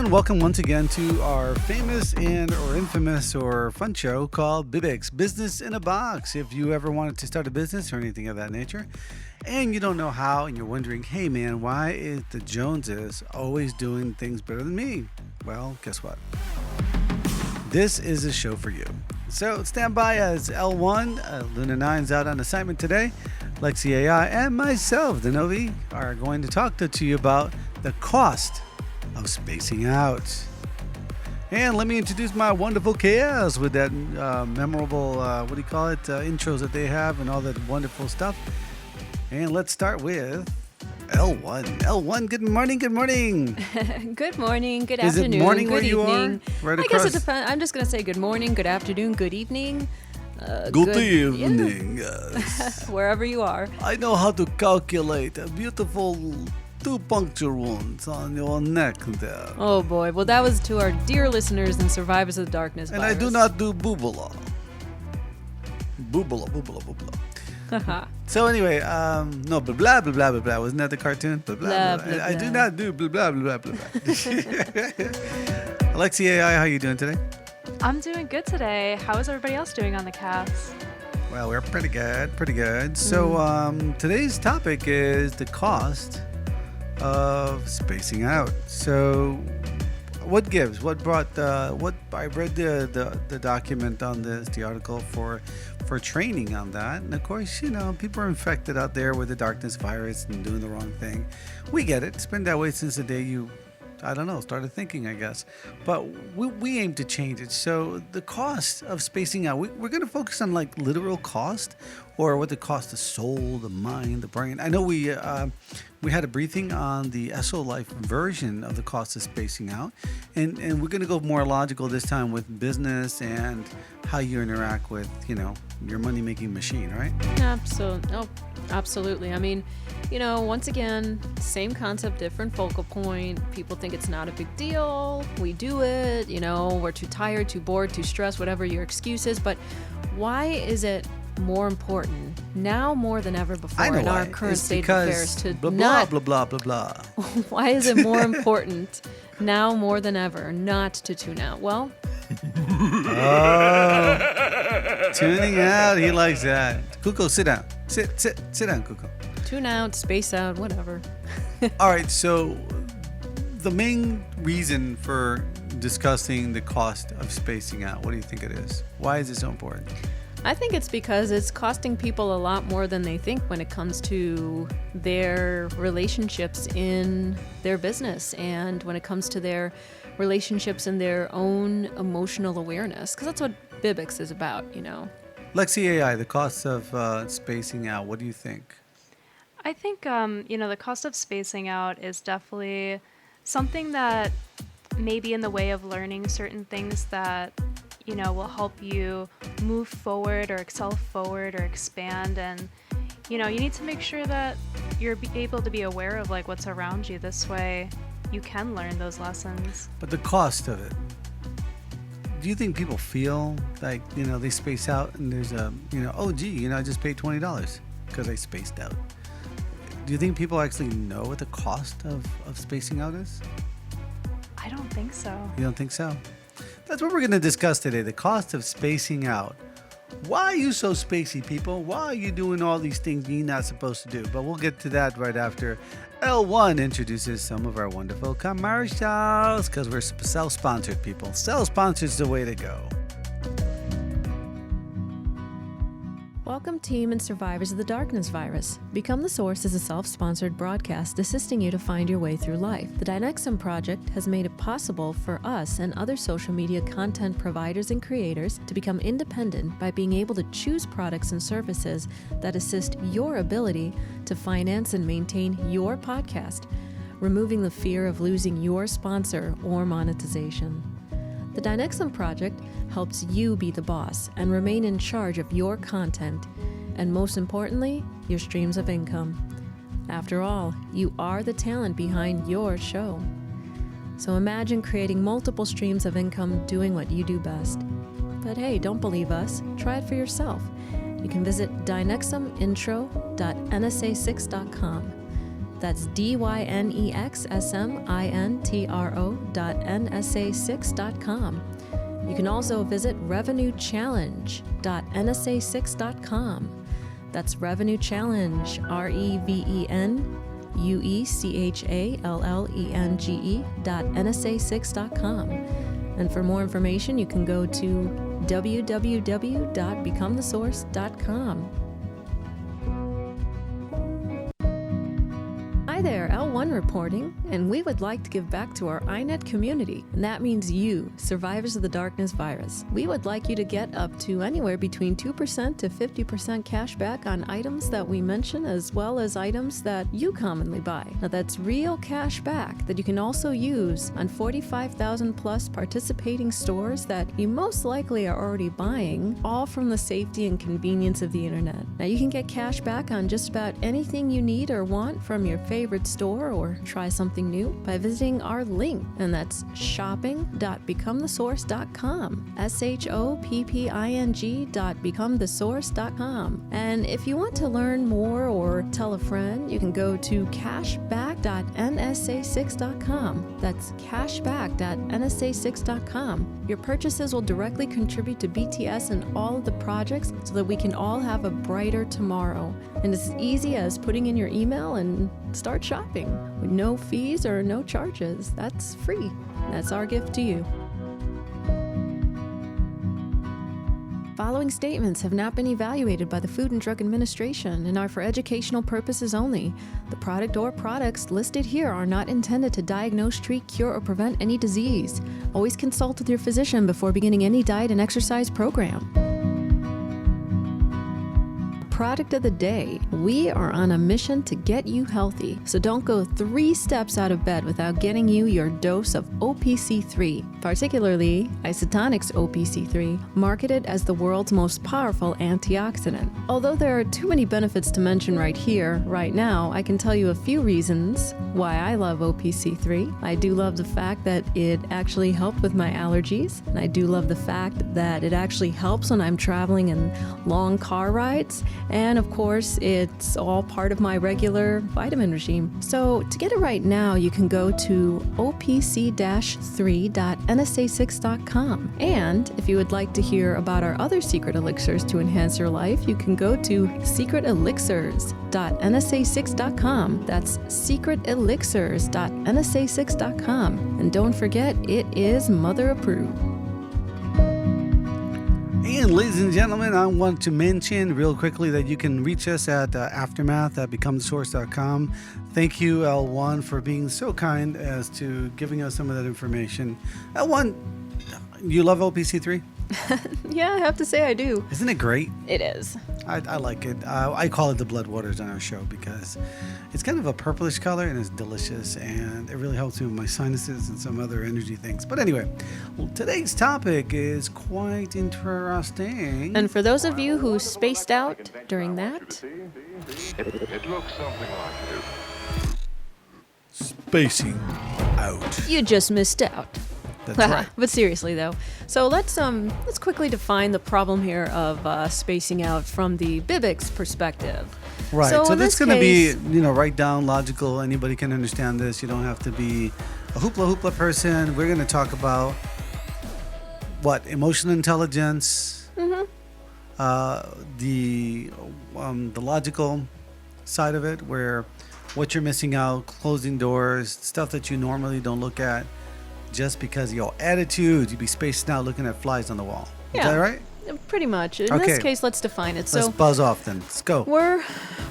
And welcome once again to our famous or infamous or fun show called BIBX, Business in a Box. If you ever wanted to start a business or anything of that nature, and you don't know how, and you're wondering, hey man, why is the Joneses always doing things better than me? Well, guess what? This is a show for you. So stand by as L1, Luna 9's out on assignment today. Lexi AI and myself, the Novi, are going to talk to you about the cost of spacing out. And let me introduce my wonderful chaos with that memorable, intros that they have and all that wonderful stuff. And let's start with L1. L1, good morning, good morning. Good morning, good Is afternoon, it morning good where you evening. are? Right I across. guess it depends. I'm just going to say good morning, good afternoon, good evening. Good evening. Yes. Wherever you are. I know how to calculate a beautiful 2 puncture wounds on your neck there. Oh boy, well that was to our dear listeners and survivors of the darkness And virus. I do not do boobala. Boobala. So anyway, no, blah, blah, blah, blah, blah, blah. Wasn't that the cartoon? Blah, blah, blah. I do not do blah, blah, blah, blah, blah. Alexi AI, how you doing today? I'm doing good today. How is everybody else doing on the cast? Well, we're pretty good. So today's topic is the cost of spacing out. So what gives? What brought what I read the document on this, the article for training on that. And of course, you know, people are infected out there with the darkness virus and doing the wrong thing. We get it. It's been that way since the day you started thinking, I guess. But we aim to change it. So the cost of spacing out, we're going to focus on like literal cost, or what the cost of soul, the mind, the brain. I know we had a briefing on the SO Life version of the cost of spacing out. And we're going to go more logical this time with business and how you interact with, you know, your money-making machine, right? Absolutely. I mean, you know, once again, same concept, different focal point. People think it's not a big deal. We do it, you know, we're too tired, too bored, too stressed, whatever your excuse is. But why is it more important now more than ever before in our current state of affairs to blah, not... blah, blah, blah, blah, blah. Why is it more important now more than ever not to tune out? Well... Tuning out, he likes that. Kuko, sit down. Sit down, Kuko. Tune out, space out, whatever. All right, so the main reason for discussing the cost of spacing out, what do you think it is? Why is it so important? I think it's because it's costing people a lot more than they think when it comes to their relationships in their business and when it comes to their relationships and their own emotional awareness, because that's what BIBX is about, you know. Lexi AI, the cost of spacing out, what do you think? I think, the cost of spacing out is definitely something that may be in the way of learning certain things that, you know, will help you move forward or excel forward or expand. And, you know, you need to make sure that you're able to be aware of like what's around you. This way you can learn those lessons. But the cost of it, do you think people feel like, you know, they space out and there's a, you know, oh gee, you know, I just paid $20 because I spaced out. Do you think people actually know what the cost of spacing out is? I don't think so. You don't think so? That's what we're going to discuss today, the cost of spacing out. Why are you so spacey, people? Why are you doing all these things you're not supposed to do? But we'll get to that right after L1 introduces some of our wonderful commercials, because we're self-sponsored, people. Self-sponsored is the way to go. Welcome, team and survivors of the darkness virus. Become the Source is a self-sponsored broadcast assisting you to find your way through life. The Dynexum Project has made it possible for us and other social media content providers and creators to become independent by being able to choose products and services that assist your ability to finance and maintain your podcast, removing the fear of losing your sponsor or monetization. The Dynexum Project helps you be the boss and remain in charge of your content, and most importantly, your streams of income. After all, you are the talent behind your show. So imagine creating multiple streams of income doing what you do best. But hey, don't believe us. Try it for yourself. You can visit dynexumintro.nsa6.com. That's dynexsmintro.nsa6.com. You can also visit revenuechallenge.nsa6.com. That's Revenue Challenge, REVENUECHALLENGE.nsa6.com. And for more information, you can go to www.becomethesource.com. Hi there, L1 reporting, and we would like to give back to our iNet community, and that means you, survivors of the darkness virus. We would like you to get up to anywhere between 2% to 50% cash back on items that we mention, as well as items that you commonly buy. Now that's real cash back that you can also use on 45,000 plus participating stores that you most likely are already buying, all from the safety and convenience of the internet. Now you can get cash back on just about anything you need or want from your favorite store, or try something new by visiting our link, and that's shopping.becomethesource.com, shopping.becomethesource.com. And if you want to learn more or tell a friend, you can go to cashback.nsa6.com. That's cashback.nsa6.com. Your purchases will directly contribute to BTS and all of the projects so that we can all have a brighter tomorrow. And it's as easy as putting in your email and start shopping with no fees or no charges. That's free. That's our gift to you. Following statements have not been evaluated by the Food and Drug Administration and are for educational purposes only. The product or products listed here are not intended to diagnose, treat, cure, or prevent any disease. Always consult with your physician before beginning any diet and exercise program. Product of the day. We are on a mission to get you healthy, so don't go 3 steps out of bed without getting you your dose of OPC3, particularly Isotonics OPC3, marketed as the world's most powerful antioxidant. Although there are too many benefits to mention right here, right now, I can tell you a few reasons why I love OPC3. I do love the fact that it actually helped with my allergies, and I do love the fact that it actually helps when I'm traveling in long car rides. And of course, it's all part of my regular vitamin regime. So to get it right now, you can go to opc-3.nsa6.com. And if you would like to hear about our other secret elixirs to enhance your life, you can go to secretelixirs.nsa6.com. That's secretelixirs.nsa6.com. And don't forget, it is mother approved. And ladies and gentlemen, I want to mention real quickly that you can reach us at aftermath@becomethesource.com. Thank you, L1, for being so kind as to giving us some of that information. L1, you love OPC3? Yeah, I have to say I do. Isn't it great? It is. I like it. I call it the blood waters on our show because it's kind of a purplish color and it's delicious, and it really helps me with my sinuses and some other energy things. But anyway, today's topic is quite interesting. And for those of you who spaced out during that, it looks something like this. Spacing out. you just missed out. That's right. But seriously though, so let's quickly define the problem here of spacing out from the BIBX perspective. Right. So So in this is this going to be, case- right down, logical. Anybody can understand this. You don't have to be a hoopla person. We're going to talk about emotional intelligence, the logical side of it, where what you're missing out, closing doors, stuff that you normally don't look at. Just because of your attitude, you'd be spacing out looking at flies on the wall. Is that right? Pretty much. In Okay. this case, let's define it. Let's So buzz off then. Let's go. we're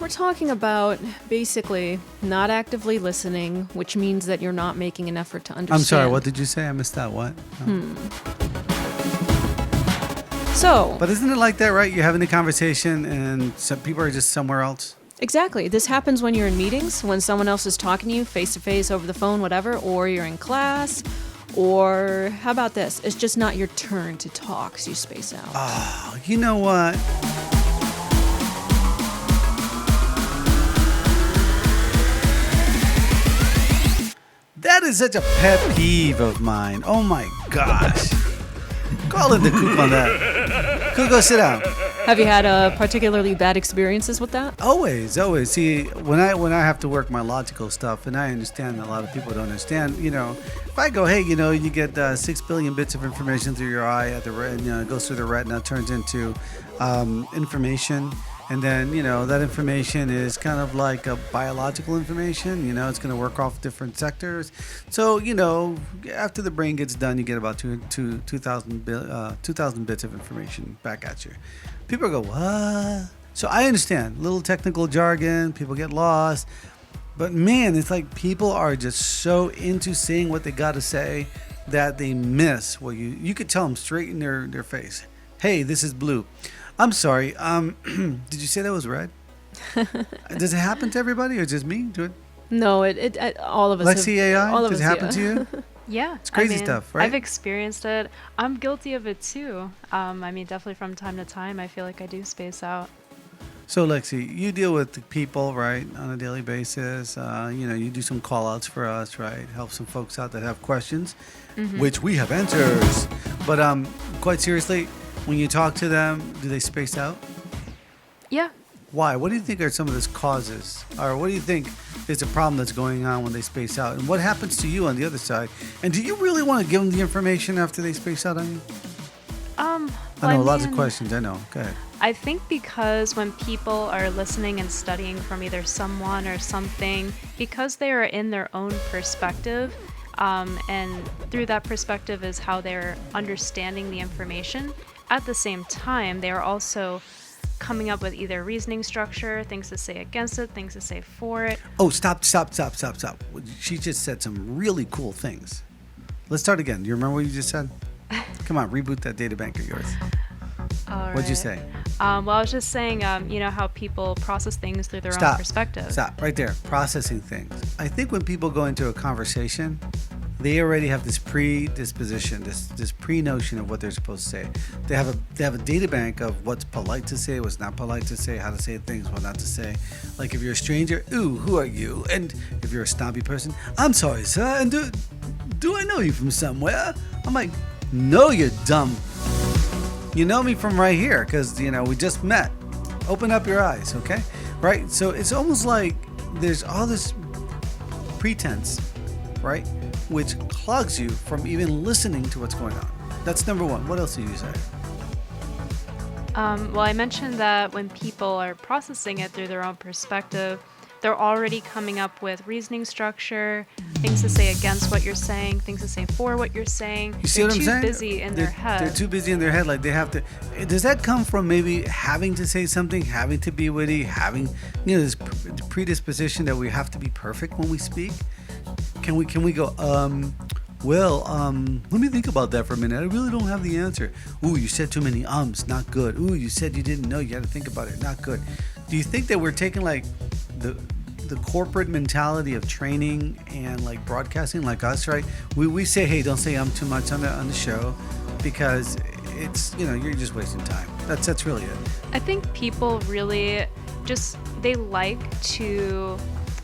talking about basically not actively listening, which means that you're not making an effort to understand. I'm sorry, what did you say? I missed that. What? So But isn't it like that, right? You're having a conversation and some people are just somewhere else. exactly. This happens when you're in meetings, when someone else is talking to you face to face, over the phone, whatever, or you're in class, or how about this? It's just not your turn to talk, so you space out. Oh, you know what? That is such a pet peeve of mine. Oh my gosh. Call in the coop on that. Coop, go sit down. Have you had particularly bad experiences with that? Always. See, when I have to work my logical stuff, and I understand that a lot of people don't understand. If I go, hey, you get 6 billion bits of information through your eye at the it goes through the retina, turns into information, and then that information is kind of like a biological information. It's going to work off different sectors. So after the brain gets done, you get about 2,000 bits of information back at you. People go, what? So I understand little technical jargon. People get lost. But man, it's like people are just so into saying what they got to say that they miss what you could tell them straight in their face. Hey, this is blue. I'm sorry. Did you say that was red? Does it happen to everybody or just me? Do it? No, it all of us. Lexi AI? All of Does us, it happen to you? Yeah. It's crazy stuff, right? I've experienced it. I'm guilty of it too. Definitely from time to time, I feel like I do space out. So, Lexi, you deal with the people, right, on a daily basis. You do some call-outs for us, right? Help some folks out that have questions, which we have answers. But quite seriously, when you talk to them, do they space out? Yeah. Why? What do you think are some of those causes? Or what do you think is the problem that's going on when they space out? And what happens to you on the other side? And do you really want to give them the information after they space out on you? I know lots of questions. I know. Go ahead. I think because when people are listening and studying from either someone or something, because they are in their own perspective, and through that perspective is how they're understanding the information, at the same time, they are also coming up with either reasoning structure, things to say against it, things to say for it. Oh, stop. She just said some really cool things. Let's start again. Do you remember what you just said? Come on, reboot that data bank of yours. All What'd you right. say? Well, I was just saying, how people process things through their own perspective. Stop right there. Processing things. I think when people go into a conversation, they already have this predisposition, this pre-notion of what they're supposed to say. They have a data bank of what's polite to say, what's not polite to say, how to say things, what not to say. Like if you're a stranger, ooh, who are you? And if you're a snobby person, I'm sorry, sir. And do I know you from somewhere? I'm like, no, you're dumb. You know me from right here because, we just met. Open up your eyes, okay? Right? So it's almost like there's all this pretense, right? Which clogs you from even listening to what's going on. That's number one. What else do you say? Well, I mentioned that when people are processing it through their own perspective, they're already coming up with reasoning structure, things to say against what you're saying, things to say for what you're saying. You see They're what I'm saying? too busy in their head. They're too busy in their head. Like they have to. Does that come from maybe having to say something, having to be witty, having this predisposition that we have to be perfect when we speak? Can we go? Let me think about that for a minute. I really don't have the answer. Ooh, you said too many ums, not good. Ooh, you said you didn't know. You had to think about it, not good. Do you think that we're taking like the corporate mentality of training and like broadcasting like us, right? We say, hey, don't say too much on the show because it's, you're just wasting time. That's really it. I think people really they like to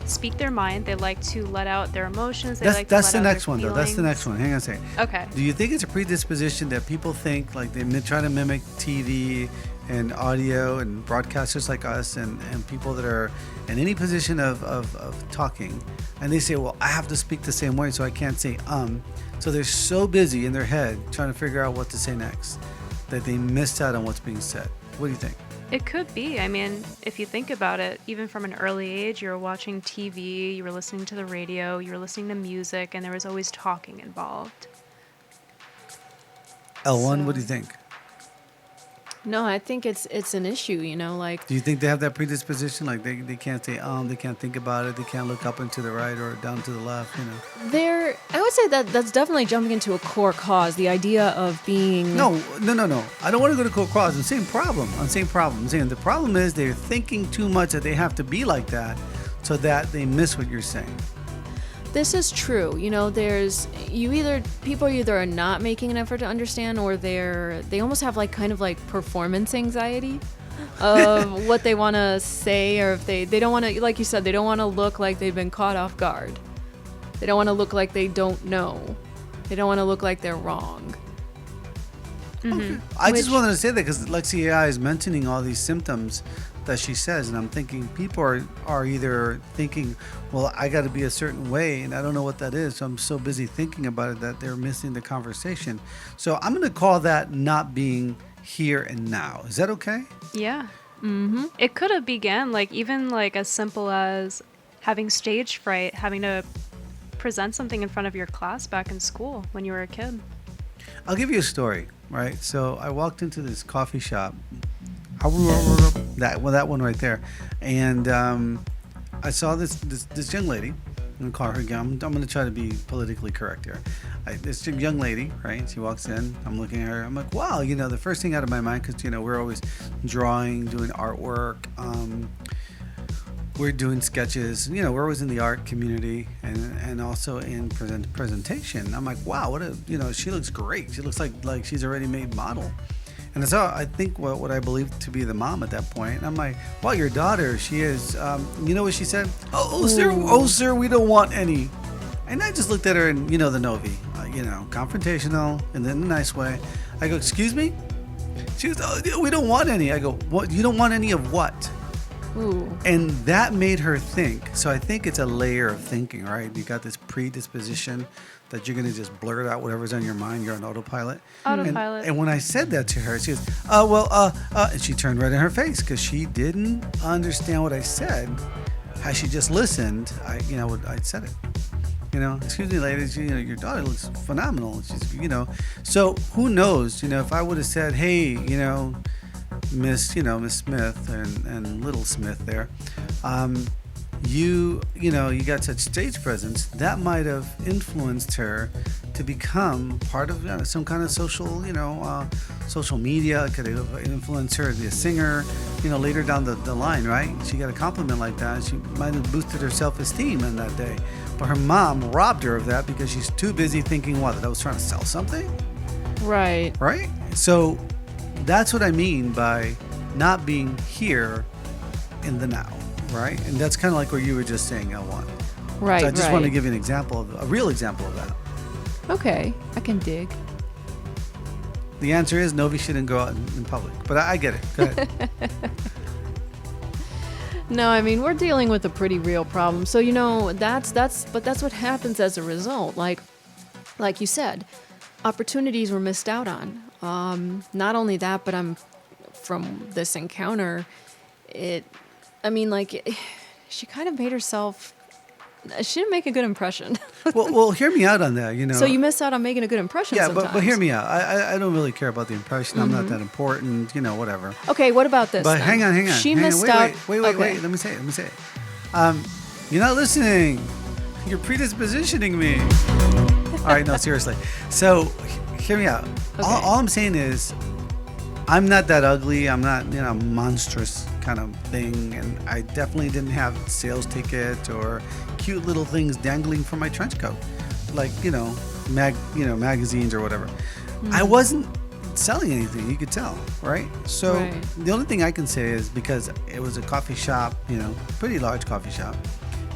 speak their mind. They like to let out their emotions. That's the next one, though. That's the next one. Hang on a second. Okay. Do you think it's a predisposition that people think like they try to mimic TV and audio and broadcasters like us and people that are in any position of talking, and they say, well, I have to speak the same way, so I can't say So they're so busy in their head trying to figure out what to say next that they missed out on what's being said. What do you think? It could be. If you think about it, even from an early age, you were watching TV, you were listening to the radio, you were listening to music, and there was always talking involved. L1, what do you think? No, I think it's an issue, like. Do you think they have that predisposition? Like they can't say they can't think about it, they can't look up and to the right or down to the left, I would say that's definitely jumping into a core cause, the idea of being. No. I don't want to go to core cause. I'm saying problem. I'm saying the problem is they're thinking too much that they have to be like that so that they miss what you're saying. This is true. People either are not making an effort to understand, or they almost have kind of performance anxiety of what they want to say, or if they don't want to, like you said, they don't want to look like they've been caught off guard. They don't want to look like they don't know. They don't want to look like they're wrong. I just wanted to say that because Lexi AI is mentioning all these symptoms that she says, and I'm thinking people are either thinking, well, I got to be a certain way, and I don't know what that is, so I'm so busy thinking about it that they're missing the conversation. So I'm going to call that not being here and now. Is that okay? Yeah. It could have began like even like as simple as having stage fright, having to present something in front of your class back in school when you were a kid. I'll give you a story, right? So I walked into this coffee shop, that one right there, and I saw this young lady. I'm gonna call her again. I'm gonna try to be politically correct here. This young lady, right? She walks in. I'm looking at her. I'm like, wow. The first thing out of my mind, because we're always drawing, doing artwork. We're doing sketches. We're always in the art community and also in presentation. I'm like, wow, what a she looks great. She looks like she's a ready-made model. And so I think what I believe to be the mom at that point. And I'm like, well, your daughter, she is, you know what she said? Oh, sir, we don't want any. And I just looked at her and, the Novi, confrontational and in a nice way. I go, excuse me? She goes, oh, we don't want any. I go, what? You don't want any of what? Ooh. And that made her think. So I think it's a layer of thinking, right? You got this predisposition that you're going to just blurt out whatever's on your mind. You're on autopilot. And when I said that to her, she goes, and she turned red in her face because she didn't understand what I said. Had she just listened, I said it. Excuse me, ladies, your daughter looks phenomenal. She's, so who knows, if I would have said, hey, Miss Smith and Little Smith there, you got such stage presence that might have influenced her to become part of some kind of social media. It could have influenced her to be a singer, later down the line, right? She got a compliment like that. She might have boosted her self-esteem in that day, but her mom robbed her of that because she's too busy thinking that I was trying to sell something. Right. So that's what I mean by not being here in the now, right? And that's kind of like what you were just saying, L1. Right. So I just wanted to give you a real example of that. Okay, I can dig. The answer is Novi shouldn't go out in public, but I get it. Go ahead. No, I mean, we're dealing with a pretty real problem. So, that's what happens as a result. Like you said, opportunities were missed out on. Not only that, but from this encounter, she kind of made herself, she didn't make a good impression. well, hear me out on that, So you miss out on making a good impression sometimes. but hear me out. I don't really care about the impression. I'm not that important, whatever. Okay, what about this? But then? hang on. She missed out. Wait. Let me say it. You're not listening. You're predispositioning me. All right, no, seriously. So hear me out. Okay. All I'm saying is, I'm not that ugly. I'm not, monstrous kind of thing. And I definitely didn't have sales tickets or cute little things dangling from my trench coat, like magazines or whatever. I wasn't selling anything. You could tell, right? So The only thing I can say is because it was a coffee shop, pretty large coffee shop.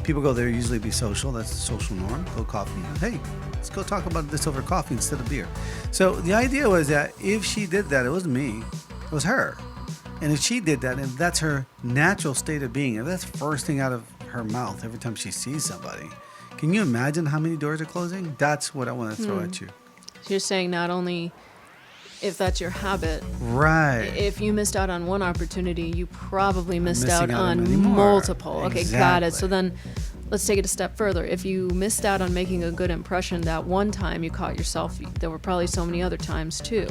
People go there usually be social. That's the social norm. Go coffee. Hey, let's go talk about this over coffee instead of beer. So the idea was that if she did that, it wasn't me, it was her. And if she did that, and that's her natural state of being, if that's the first thing out of her mouth every time she sees somebody, can you imagine how many doors are closing? That's what I want to throw at you. So you're saying not only if that's your habit, right? If you missed out on one opportunity, you probably missed out on more. Multiple. Okay, exactly. Got it. So then let's take it a step further. If you missed out on making a good impression that one time you caught yourself, there were probably so many other times too.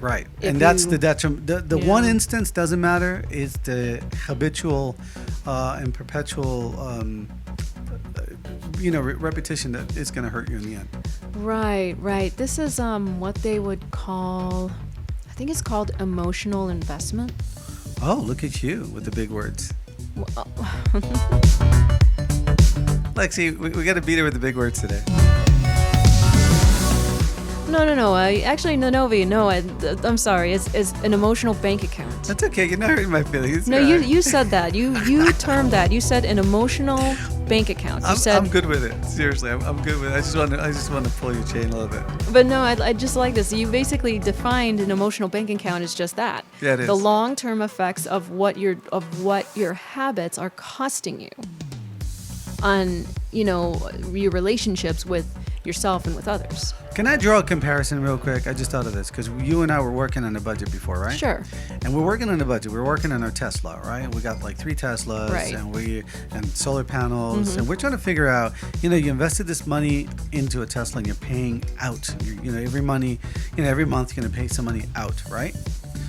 Right. And that's the detriment. The one instance doesn't matter. It's the habitual and perpetual repetition that is going to hurt you in the end. Right. This is what they would call, I think it's called emotional investment. Oh, look at you with the big words. Lexi, we got to beat her with the big words today. No. Actually, Novi, no. I'm sorry. It's an emotional bank account. That's okay. You're not hurting my feelings. No, you said that. You termed that. You said an emotional bank account. You said, I'm good with it. Seriously, I'm good with it. I just want to pull your chain a little bit. but no, I just like this. You basically defined an emotional bank account as just that. Yeah, it is. The long-term effects of what your habits are costing you on, your relationships with yourself and with others. Can I draw a comparison real quick? I just thought of this because you and I were working on a budget before, right? Sure. And we're working on a budget. We're working on our Tesla, right? We got like 3 Teslas, Right. and solar panels, and we're trying to figure out. You invested this money into a Tesla, and you're paying out. Every month you're going to pay some money out, right?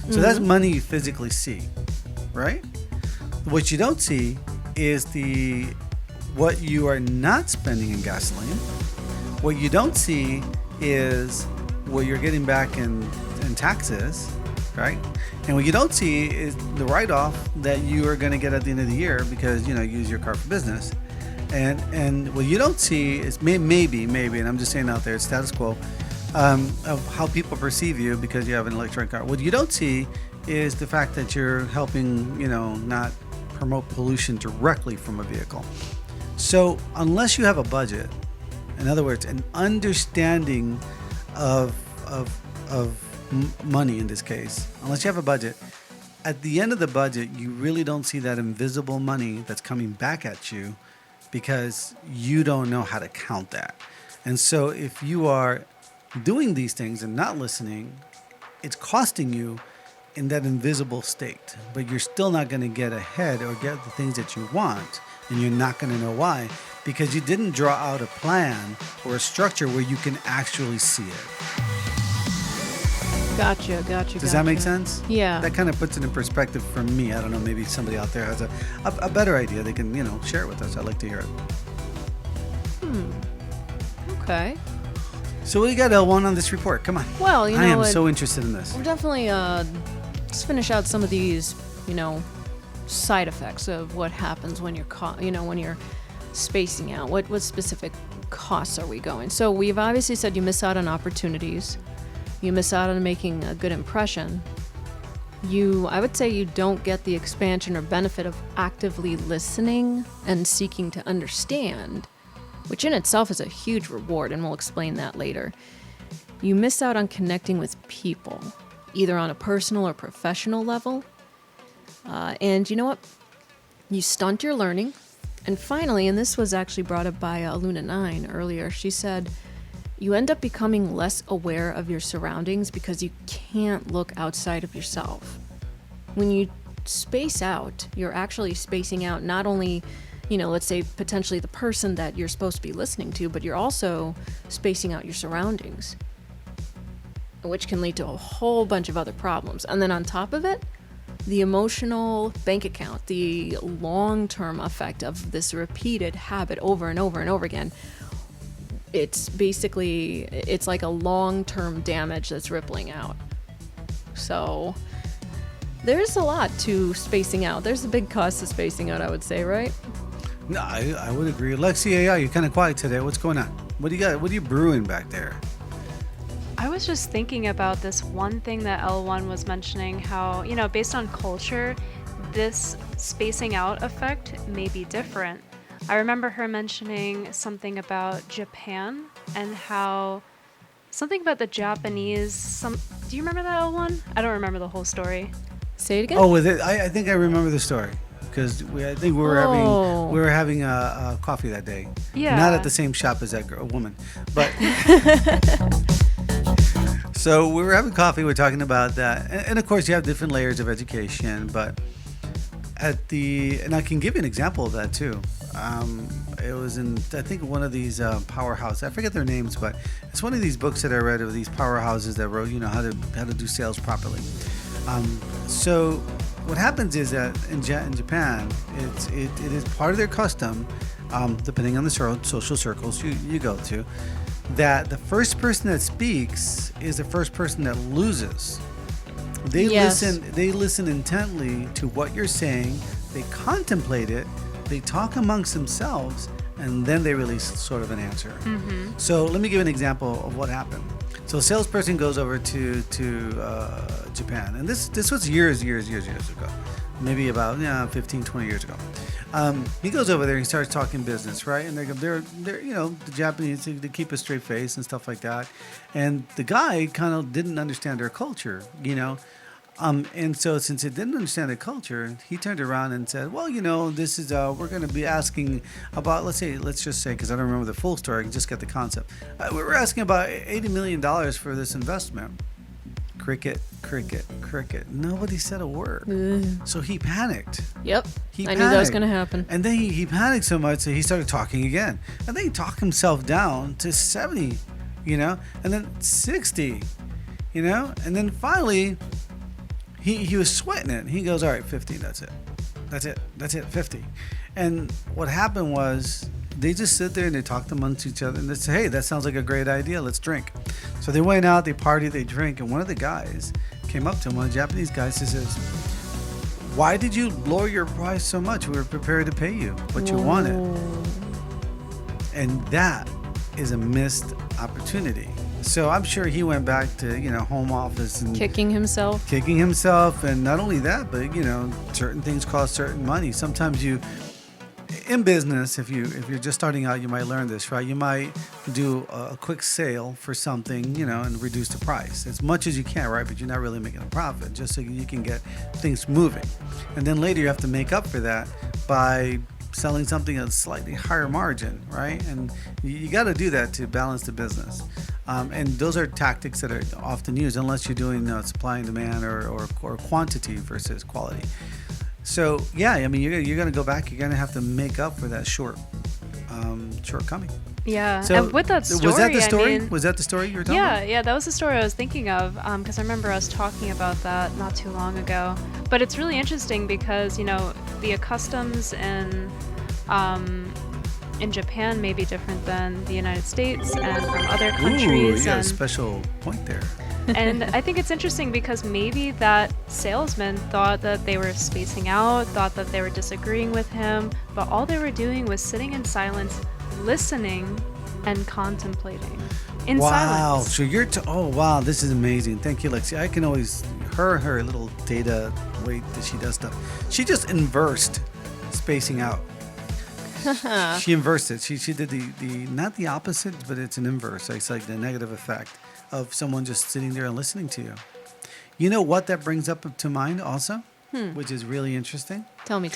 So that's money you physically see, right? What you don't see is what you are not spending in gasoline. What you don't see is what you're getting back in taxes, right? And what you don't see is the write-off that you are going to get at the end of the year because you use your car for business. And what you don't see is maybe, and I'm just saying out there, it's status quo of how people perceive you because you have an electric car. What you don't see is the fact that you're helping, not promote pollution directly from a vehicle. So unless you have a budget, in other words, an understanding of money in this case, unless you have a budget, at the end of the budget, you really don't see that invisible money that's coming back at you because you don't know how to count that. And so if you are doing these things and not listening, it's costing you in that invisible state, but you're still not going to get ahead or get the things that you want, and you're not going to know why. Because you didn't draw out a plan or a structure where you can actually see it. Gotcha. Does that make sense? Yeah. That kind of puts it in perspective for me. I don't know, maybe somebody out there has a better idea. They can, share it with us. I'd like to hear it. Okay. So what do you got, L1, on this report? Come on. Well, I am so interested in this. We'll definitely let's finish out some of these, side effects of what happens when you're spacing out. What specific costs are we going? So we've obviously said you miss out on opportunities. You miss out on making a good impression. I would say you don't get the expansion or benefit of actively listening and seeking to understand, which in itself is a huge reward, and we'll explain that later. You miss out on connecting with people, either on a personal or professional level. And you know what? You stunt your learning. And finally, and this was actually brought up by Luna9 earlier, she said, you end up becoming less aware of your surroundings because you can't look outside of yourself. When you space out, you're actually spacing out not only, let's say potentially the person that you're supposed to be listening to, but you're also spacing out your surroundings, which can lead to a whole bunch of other problems. And then on top of it, the emotional bank account, the long-term effect of this repeated habit over and over and over again, it's like a long-term damage that's rippling out. So there's a lot to spacing out. There's a big cost to spacing out, I would say, right? No, I would agree. Lexi AI, you're kind of quiet today. What's going on? What do you got? What are you brewing back there? I was just thinking about this one thing that L1 was mentioning, how, based on culture, this spacing out effect may be different. I remember her mentioning something about Japan and how something about the Japanese. Do you remember that, L1? I don't remember the whole story. Say it again. Oh, with it, I think I remember the story because I think we were having a coffee that day. Yeah. Not at the same shop as that woman, but. So we were having coffee. We're talking about that, and of course you have different layers of education. But and I can give you an example of that too. It was in, I think, one of these powerhouses. I forget their names, but it's one of these books that I read of these powerhouses that wrote, how to do sales properly. So what happens is that in Japan, it is part of their custom, depending on the social circles you go to, that the first person that speaks is the first person that loses. They listen intently to what you're saying. They contemplate it. They talk amongst themselves, and then they release sort of an answer. Mm-hmm. So let me give an example of what happened. So a salesperson goes over to Japan, and this was years ago, maybe about 15, 20 years ago. He goes over there and he starts talking business, right? And they're the Japanese, they keep a straight face and stuff like that. And the guy kind of didn't understand their culture, and so since he didn't understand their culture, he turned around and said, well, this is, we're going to be asking about, let's just say, because I don't remember the full story, I can just get the concept. We're asking about $80 million for this investment. Cricket. Nobody said a word. So he panicked. Yep. He I knew that was going to happen. And then he panicked so much that he started talking again. And then he talked himself down to 70, and then 60, and then finally he was sweating it. He goes, all right, 50, that's it, 50. And what happened was they just sit there and they talked amongst each other and they say, hey, that sounds like a great idea, let's drink. So they went out, they partied, they drank, and one of the guys came up to him, one of the Japanese guys, and says, why did you lower your price so much? We were prepared to pay you what you wanted. And that is a missed opportunity. So I'm sure he went back to, home office and Kicking himself. And not only that, but, certain things cost certain money. Sometimes in business, if you're just starting out, you might learn this, right? You might do a quick sale for something, and reduce the price as much as you can, right? But you're not really making a profit, just so you can get things moving. And then later you have to make up for that by selling something at a slightly higher margin, right? And you got to do that to balance the business. And those are tactics that are often used unless you're doing supply and demand or quantity versus quality. So yeah, I mean, you're going to go back. You're going to have to make up for that shortcoming. Yeah, So and with that story, was that the story? I mean, Was that the story you were talking about? Yeah, that was the story I was thinking of, because I remember us talking about that not too long ago. But it's really interesting because, the customs in Japan may be different than the United States and from other countries. Ooh, you got a and special point there. And I think it's interesting because maybe that salesman thought that they were spacing out, thought that they were disagreeing with him, but all they were doing was sitting in silence, listening and contemplating in silence. So you're oh wow, this is amazing. Thank you, Lexi. I can always her little data way that she does stuff. She just inversed spacing out. She inversed it. She did the not the opposite, but it's an inverse. It's like the negative effect of someone just sitting there and listening to you. You know what that brings up to mind also, which is really interesting? Tell me.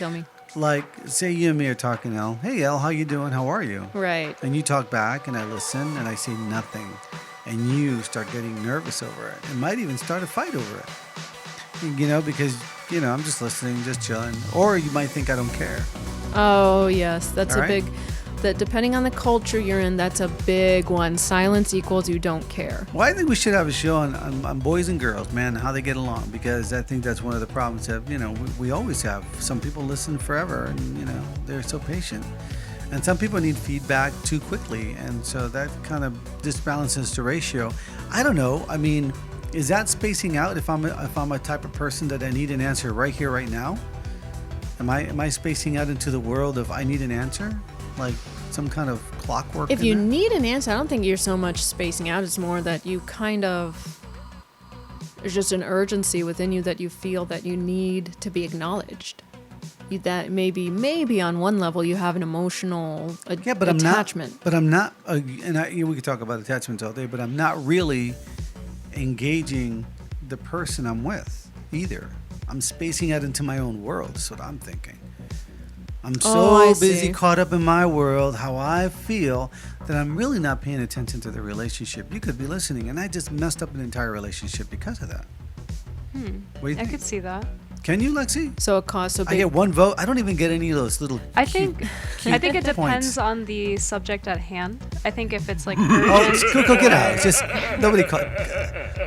Like, say you and me are talking, Elle. Hey, Elle, how you doing? How are you? Right. And you talk back, and I listen, and I say nothing. And you start getting nervous over it. And might even start a fight over it. Because, I'm just listening, just chilling. Or you might think I don't care. Oh, yes. That's All a right? big... That depending on the culture you're in, that's a big one. Silence equals you don't care. Well, I think we should have a show on boys and girls, man, how they get along, because I think that's one of the problems that, we always have. Some people listen forever and, they're so patient. And some people need feedback too quickly. And so that kind of disbalances the ratio. I don't know. I mean, is that spacing out if I'm a type of person that I need an answer right here, right now? Am I spacing out into the world of I need an answer? Like some kind of clockwork? If you need an answer, I don't think you're so much spacing out. It's more that you there's just an urgency within you that you feel that you need to be acknowledged. That maybe on one level you have an emotional attachment. I'm not, we could talk about attachments all day, but I'm not really engaging the person I'm with either. I'm spacing out into my own world. That's what I'm thinking. I'm so busy caught up in my world, how I feel, that I'm really not paying attention to the relationship. You could be listening, and I just messed up an entire relationship because of that. What do you think? I could see that. Can you, Lexi? So it costs a big... I get one vote. I don't even get any of those little I think it depends points. on the subject at hand. I think if it's like Oh, urgent, go get out. Just nobody call.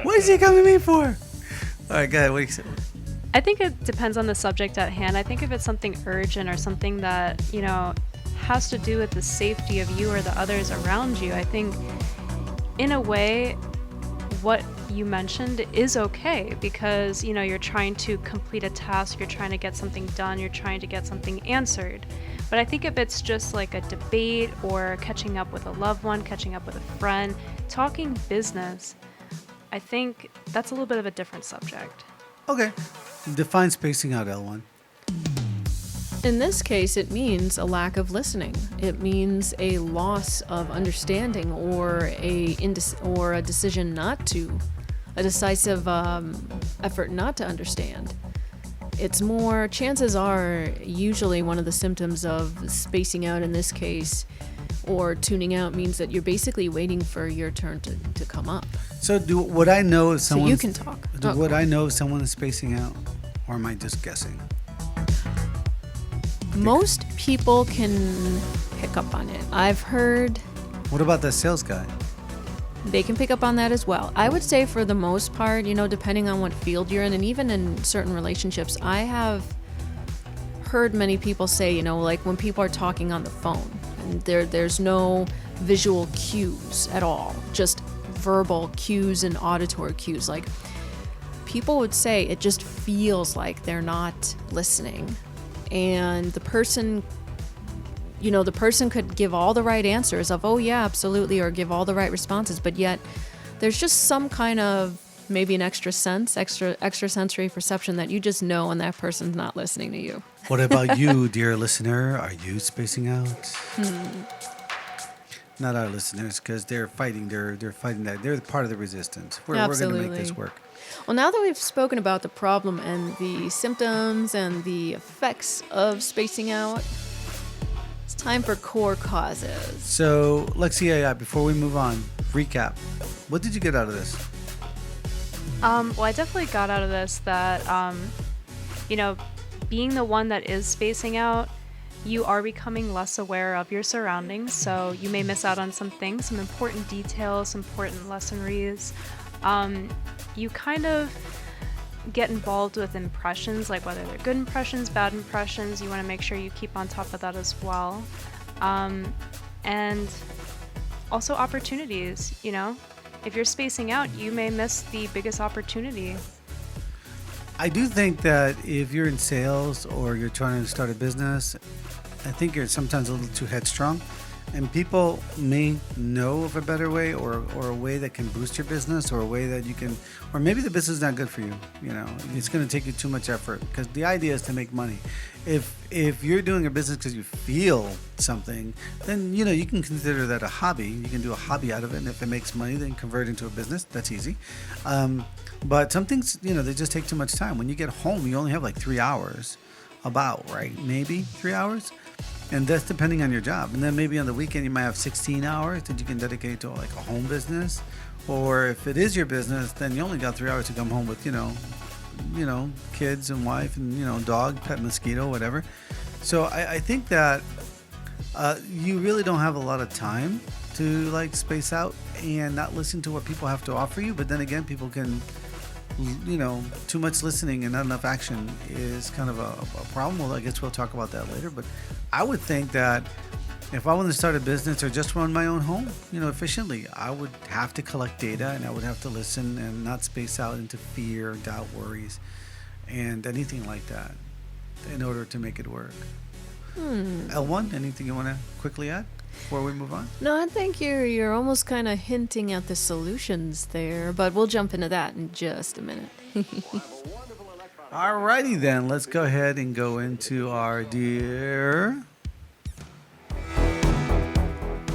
What is he coming to me for? All right, go ahead. What do you say? I think it depends on the subject at hand. I think if it's something urgent or something that, has to do with the safety of you or the others around you, I think in a way what you mentioned is okay because, you're trying to complete a task, you're trying to get something done, you're trying to get something answered. But I think if it's just like a debate or catching up with a loved one, catching up with a friend, talking business, I think that's a little bit of a different subject. Okay. Define spacing out, L1. In this case, it means a lack of listening. It means a loss of understanding or a decision not to, a decisive effort not to understand. It's more, chances are, usually one of the symptoms of spacing out in this case, or tuning out, means that you're basically waiting for your turn to come up. So would I know if someone... So you can talk. Would I know if someone is spacing out? Or am I just guessing? Most people can pick up on it. I've heard What about the sales guy? they can pick up on that as well. I would say for the most part, depending on what field you're in, and even in certain relationships, I have heard many people say, like when people are talking on the phone, and there's no visual cues at all, just verbal cues and auditory cues. Like people would say it just feels like they're not listening. And the person could give all the right answers of, oh yeah, absolutely, or give all the right responses, but yet there's just some kind of maybe an extra sensory perception that you just know when that person's not listening to you. What about you, dear listener? Are you spacing out? Not our listeners, because they're fighting. They're fighting that. They're part of the resistance. We're going to make this work. Well, now that we've spoken about the problem and the symptoms and the effects of spacing out, it's time for core causes. So, Lexi, before we move on, recap. What did you get out of this? Well, I definitely got out of this that, being the one that is spacing out, you are becoming less aware of your surroundings, so you may miss out on some things, some important details, important lessonries. You kind of get involved with impressions, like whether they're good impressions, bad impressions. You want to make sure you keep on top of that as well. And also opportunities, If you're spacing out, you may miss the biggest opportunity. I do think that if you're in sales or you're trying to start a business, I think you're sometimes a little too headstrong. And people may know of a better way or a way that can boost your business or a way that you can, or maybe the business is not good for you. It's going to take you too much effort because the idea is to make money. If you're doing a business because you feel something, then, you can consider that a hobby. You can do a hobby out of it. And if it makes money, then convert it into a business. That's easy. But some things, they just take too much time. When you get home, you only have like 3 hours right? Maybe 3 hours. And that's depending on your job. And then maybe on the weekend, you might have 16 hours that you can dedicate to like a home business. Or if it is your business, then you only got 3 hours to come home with, kids and wife and, dog, pet, mosquito, whatever. So I think that you really don't have a lot of time to like space out and not listen to what people have to offer you. But then again, people can, too much listening and not enough action is kind of a problem. Well, I guess we'll talk about that later. But I would think that if I wanted to start a business or just run my own home, efficiently, I would have to collect data and I would have to listen and not space out into fear, doubt, worries, and anything like that in order to make it work. L1, anything you want to quickly add before we move on? No, I think you're almost kind of hinting at the solutions there, but we'll jump into that in just a minute. Alrighty then, let's go ahead and go into our dear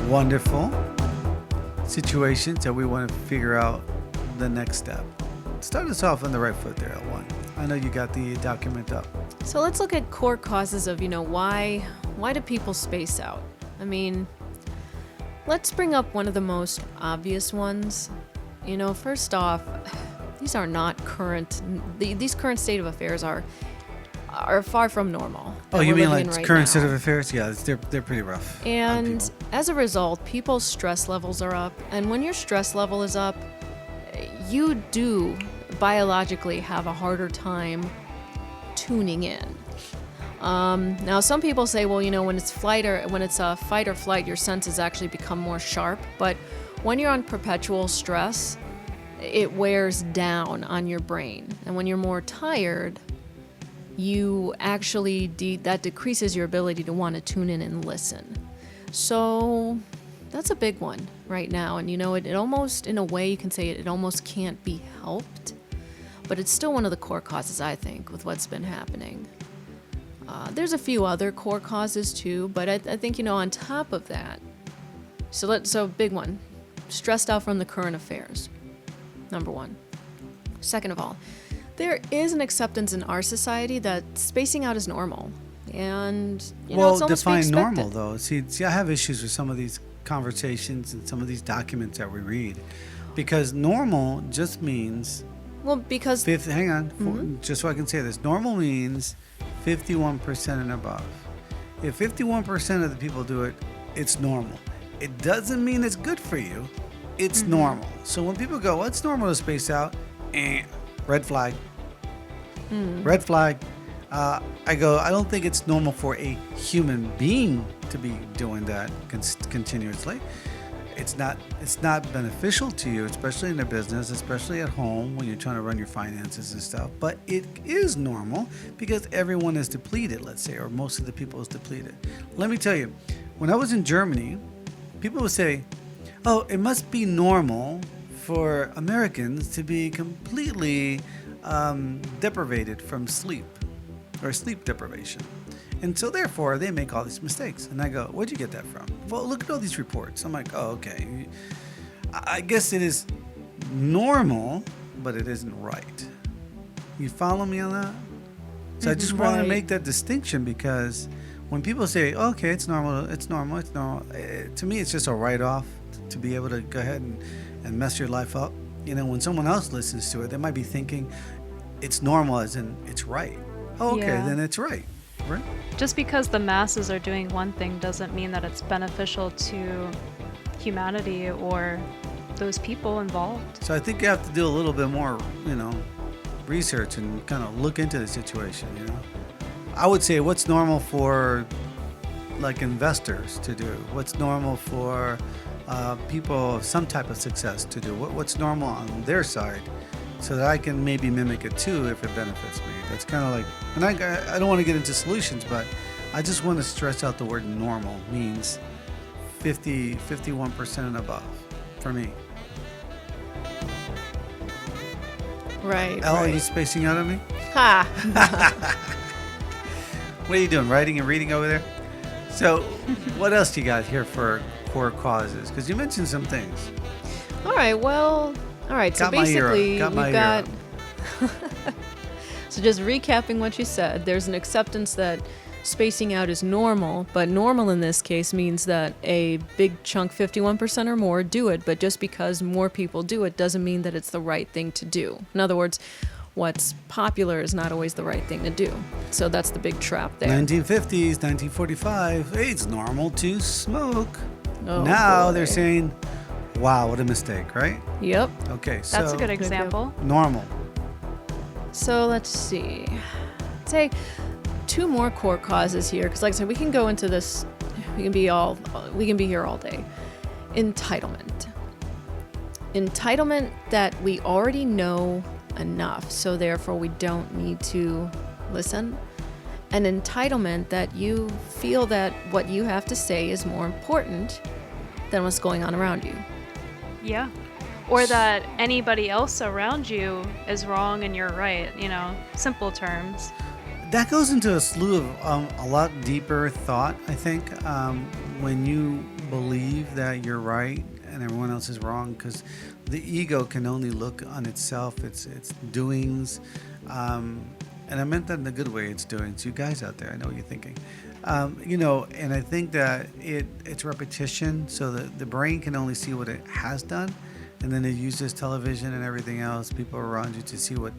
wonderful situations that we want to figure out the next step. Start us off on the right foot there, L1. I know you got the document up. So let's look at core causes of, why do people space out? I mean, let's bring up one of the most obvious ones. First off, these are not current. These current state of affairs are far from normal. Oh, you mean like current state of affairs? Yeah, they're pretty rough. And as a result, people's stress levels are up. And when your stress level is up, you do biologically have a harder time tuning in. Now, some people say, well, when it's fight or flight, your senses actually become more sharp. But when you're on perpetual stress, it wears down on your brain. And when you're more tired, you actually that decreases your ability to want to tune in and listen. So That's a big one right now. And it almost, in a way, you can say it almost can't be helped. But it's still one of the core causes, I think, with what's been happening. There's a few other core causes too, but I think, on top of that, so big one, stressed out from the current affairs, number one. Second of all, there is an acceptance in our society that spacing out is normal. And, it's almost define expected. normal, though. See, I have issues with some of these conversations and some of these documents that we read. Because normal just means... Well, because... hang on, just so I can say this. Normal means 51% and above. If 51% of the people do it, it's normal. It doesn't mean it's good for you. It's normal. So when people go, what's normal to space out? Red flag. Red flag. I go, I don't think it's normal for a human being to be doing that continuously. It's not beneficial to you, especially in a business, especially at home when you're trying to run your finances and stuff. But it is normal because everyone is depleted, let's say, or most of the people is depleted. Let me tell you, when I was in Germany, people would say, oh, it must be normal for Americans to be completely deprivated from sleep or sleep deprivation. And so therefore they make all these mistakes. And I go, where'd you get that from? Well, look at all these reports. I'm like, oh, okay. I guess it is normal, but it isn't right. You follow me on that? So I just want to make that distinction because when people say, okay, it's normal, to me it's just a write-off to be able to go ahead and mess your life up. When someone else listens to it, they might be thinking it's normal as in it's right. Oh, okay, then it's right. Right? Just because the masses are doing one thing doesn't mean that it's beneficial to humanity or those people involved. So I think you have to do a little bit more, research and kind of look into the situation, I would say what's normal for like investors to do? What's normal for people of some type of success to do? What's normal on their side? So that I can maybe mimic it too if it benefits me. That's kind of like, and I don't want to get into solutions, but I just want to stress out the word normal means 51% and above for me. Right. Elle, are you spacing out on me? Ha! What are you doing, writing and reading over there? So what else do you got here for core causes? Because you mentioned some things. All right, so Got my ear up. basically Got my we've ear got... up. So just recapping what you said, there's an acceptance that spacing out is normal, but normal in this case means that a big chunk, 51% or more, do it, but just because more people do it doesn't mean that it's the right thing to do. In other words, what's popular is not always the right thing to do. So that's the big trap there. 1950s, 1945, hey, it's normal to smoke. Oh, Now boy. they're saying, wow, what a mistake, right? Yep. Okay, so That's a good example. normal. So let's see. Say 2 more core causes here, because like I said, we can go into this. We can be here all day. Entitlement that we already know enough, so therefore we don't need to listen. An entitlement that you feel that what you have to say is more important than what's going on around you. Yeah. Or that anybody else around you is wrong and you're right, simple terms. That goes into a slew of a lot deeper thought, I think, when you believe that you're right and everyone else is wrong, because the ego can only look on itself, its doings, and I meant that in a good way, its doings. You guys out there, I know what you're thinking. And I think that it's repetition, so the brain can only see what it has done, and then it uses television and everything else, people around you, to see what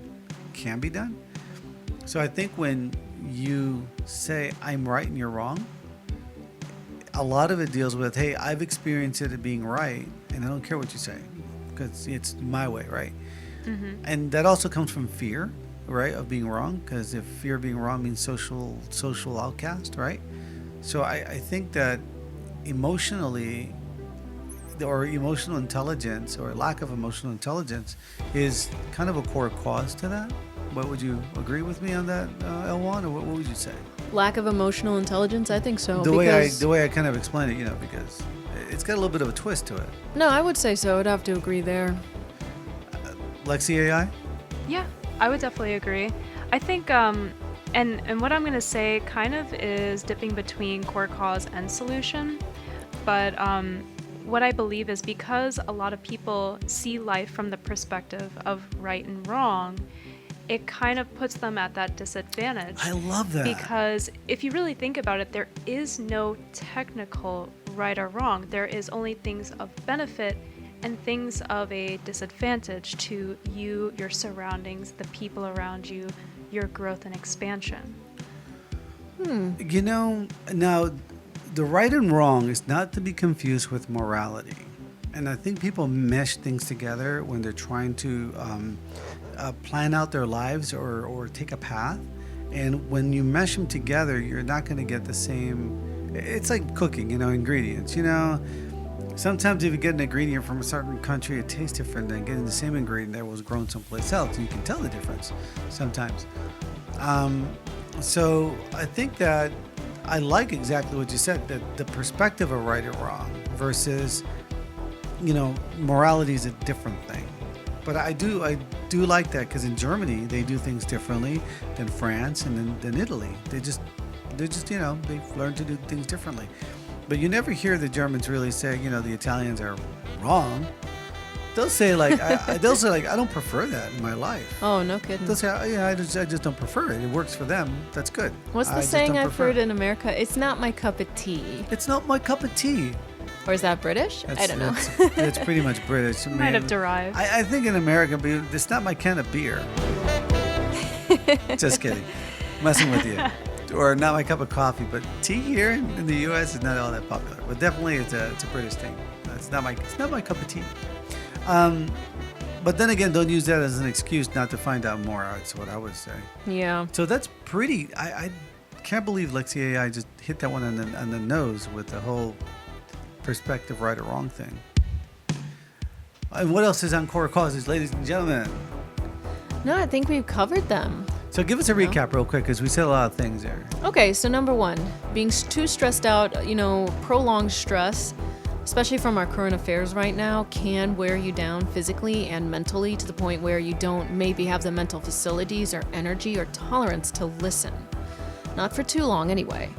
can be done. So I think when you say, I'm right and you're wrong, a lot of it deals with, hey, I've experienced it being right, and I don't care what you say, because it's my way, right? Mm-hmm. And that also comes from fear, right, of being wrong, because if fear of being wrong means social outcast, right? So I think that emotionally, or emotional intelligence, or lack of emotional intelligence, is kind of a core cause to that. But would you agree with me on that, L1, or what would you say? Lack of emotional intelligence? I think so. The way I kind of explain it, because it's got a little bit of a twist to it. No, I would say so. I'd have to agree there. Lexi AI? Yeah, I would definitely agree. I think, and what I'm going to say kind of is dipping between core cause and solution. But what I believe is because a lot of people see life from the perspective of right and wrong, it kind of puts them at that disadvantage. I love that. Because if you really think about it, there is no technical right or wrong. There is only things of benefit and things of a disadvantage to you, your surroundings, the people around you, your growth and expansion. Now, the right and wrong is not to be confused with morality. And I think people mesh things together when they're trying to plan out their lives or take a path. And when you mesh them together, you're not going to get the same. It's like cooking, ingredients. Sometimes if you get an ingredient from a certain country, it tastes different than getting the same ingredient that was grown someplace else. You can tell the difference sometimes. So I think that I like exactly what you said, that the perspective of right or wrong versus, morality is a different thing. But I do like that because in Germany, they do things differently than France and than Italy. They've learned to do things differently. But you never hear the Germans really say, the Italians are wrong. They'll say I don't prefer that in my life. Oh, no kidding. They'll say, I just don't prefer it. It works for them. That's good. What's the saying I've heard in America? It's not my cup of tea. It's not my cup of tea. Or is that British? I don't know. It's pretty much British. Might have derived. I think in America, it's not my kind of beer. Just kidding. Messing with you. Or not my cup of coffee, but tea here in the U.S. is not all that popular. But definitely, it's a British thing. It's not my cup of tea. But then again, don't use that as an excuse not to find out more. That's what I would say. Yeah. So that's pretty. I can't believe Lexi AI just hit that one on the nose with the whole perspective right or wrong thing. And what else is on core causes, ladies and gentlemen? No, I think we've covered them. So give us a recap real quick because we said a lot of things there. Okay, so number one, being too stressed out, prolonged stress, especially from our current affairs right now, can wear you down physically and mentally to the point where you don't maybe have the mental facilities or energy or tolerance to listen. Not for too long anyway.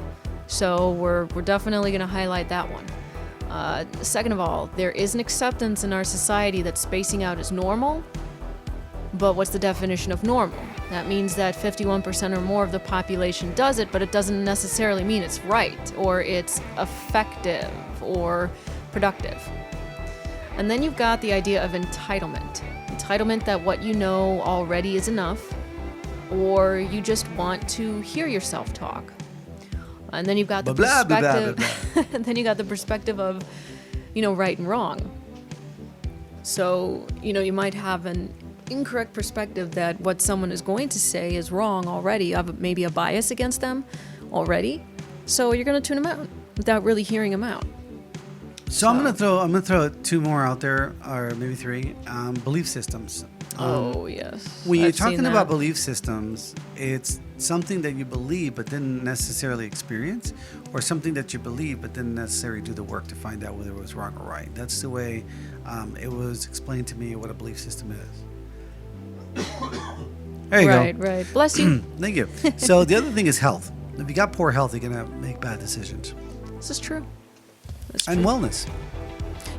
So we're definitely going to highlight that one. Second of all, there is an acceptance in our society that spacing out is normal. But what's the definition of normal? That means that 51% or more of the population does it, but it doesn't necessarily mean it's right, or it's effective, or productive. And then you've got the idea of entitlement. Entitlement that what you know already is enough, or you just want to hear yourself talk. And then you've got the perspective. And then you got the perspective of, right and wrong. So, you might have an incorrect perspective that what someone is going to say is wrong already. You have maybe a bias against them already. So you're going to tune them out without really hearing them out. So I'm gonna throw two more out there, or maybe three. Belief systems. Yes. When you're talking about belief systems, it's something that you believe but didn't necessarily experience, or something that you believe but didn't necessarily do the work to find out whether it was wrong or right. That's the way it was explained to me what a belief system is. There you go. Right. Bless you. Thank you. So the other thing is health. If you got poor health, you're gonna make bad decisions. This is true. And wellness.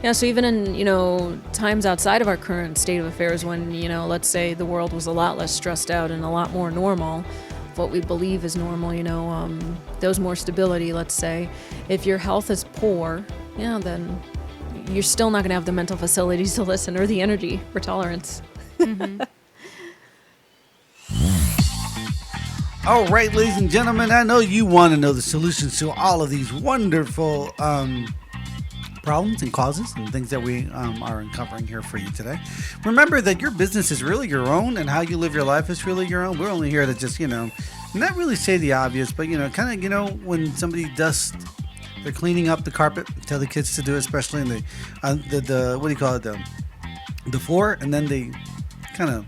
Yeah, so even in, times outside of our current state of affairs when, let's say the world was a lot less stressed out and a lot more normal, what we believe is normal, there was more stability, let's say. If your health is poor, then you're still not going to have the mental facilities to listen or the energy or tolerance. Mm-hmm. All right, ladies and gentlemen, I know you want to know the solutions to all of these wonderful problems and causes and things that we are uncovering here for you today. Remember that your business is really your own and how you live your life is really your own. We're only here to just, not really say the obvious, but, kind of, when somebody they're cleaning up the carpet, tell the kids to do it, especially in the what do you call it, the floor, and then they kind of,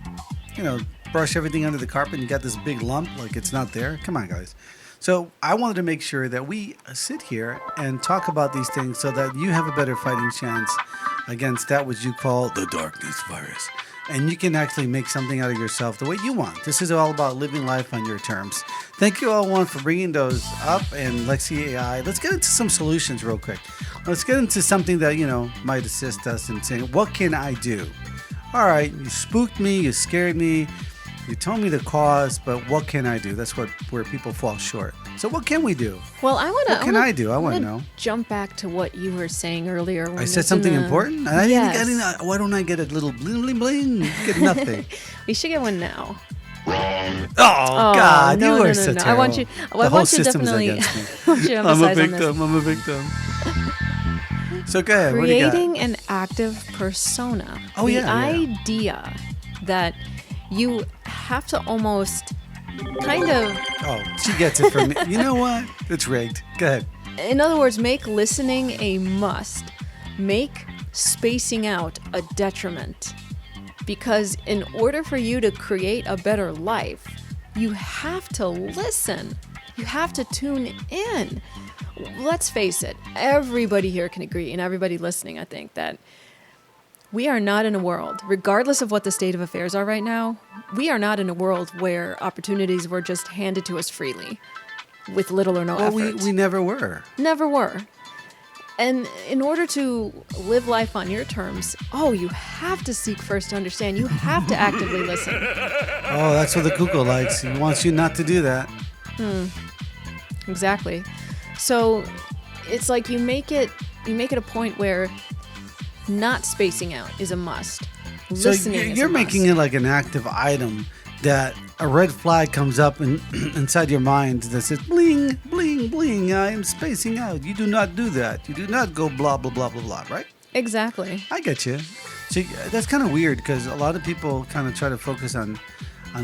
brush everything under the carpet and you got this big lump like it's not there. Come on, guys. So I wanted to make sure that we sit here and talk about these things so that you have a better fighting chance against that which you call the darkness virus. And you can actually make something out of yourself the way you want. This is all about living life on your terms. Thank you all, one, for bringing those up. And Lexi AI, let's get into some solutions real quick. Let's get into something that, might assist us in saying, what can I do? All right, you spooked me, you scared me, you told me the cause, but what can I do? That's where people fall short. So what can we do? Well, What can I do? I want to know. Jump back to what you were saying earlier. I said something important? Yes. Why don't I get a little bling, bling, bling? You get nothing. We should get one now. Oh, God, no, you are no, so no. terrible. I want you. The I whole want you system is definitely. against me. I want you to I'm a emphasize on this. victim. I'm a victim. So go ahead. What do you got? Creating an active persona. Oh, the yeah. idea that you have to almost kind of, Oh, she gets it from me. You know what? It's rigged. Go ahead. in other words, make listening a must. Make spacing out a detriment. Because in order for you to create a better life, you have to listen. You have to tune in. Let's face it, everybody here can agree, and everybody listening, I think, that we are not in a world, regardless of what the state of affairs are right now, we are not in a world where opportunities were just handed to us freely with little or no Well, effort. we never were. Never were. And in order to live life on your terms, you have to seek first to understand. You have to actively listen. Oh, that's what the cuckoo likes. He wants you not to do that. Exactly. So it's like you make it a point where not spacing out is a must. So Listening is you're a making must. it like an active item that a red flag comes up inside your mind that says, bling, bling, bling, I am spacing out. You do not do that. You do not go blah, blah, blah, blah, blah, right? Exactly. I get you. So that's kind of weird because a lot of people kind of try to focus on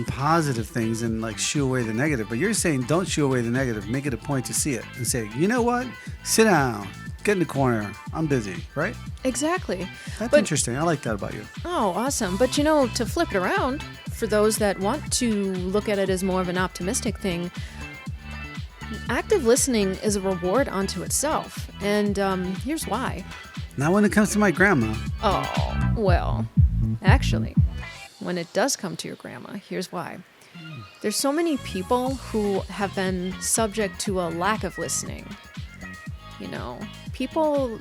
positive things and like shoo away the negative. But you're saying don't shoo away the negative. Make it a point to see it and say, you know what? Sit down. Get in the corner. I'm busy, right? Exactly. That's interesting. I like that about you. Oh, awesome. But to flip it around, for those that want to look at it as more of an optimistic thing, active listening is a reward unto itself. And here's why. Not when it comes to my grandma. Oh, well, actually, when it does come to your grandma, here's why. There's so many people who have been subject to a lack of listening. People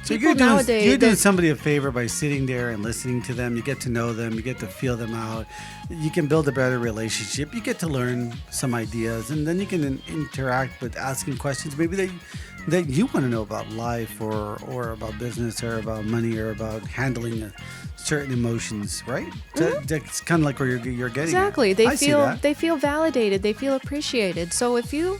So people nowadays, you're doing somebody a favor by sitting there and listening to them. You get to know them. You get to feel them out. You can build a better relationship. You get to learn some ideas, and then you can interact with asking questions maybe that you want to know about life or about business or about money or about handling certain emotions, right? That's kind of like where you're getting exactly. at. They I see feel that. they feel validated. They feel appreciated. So if you're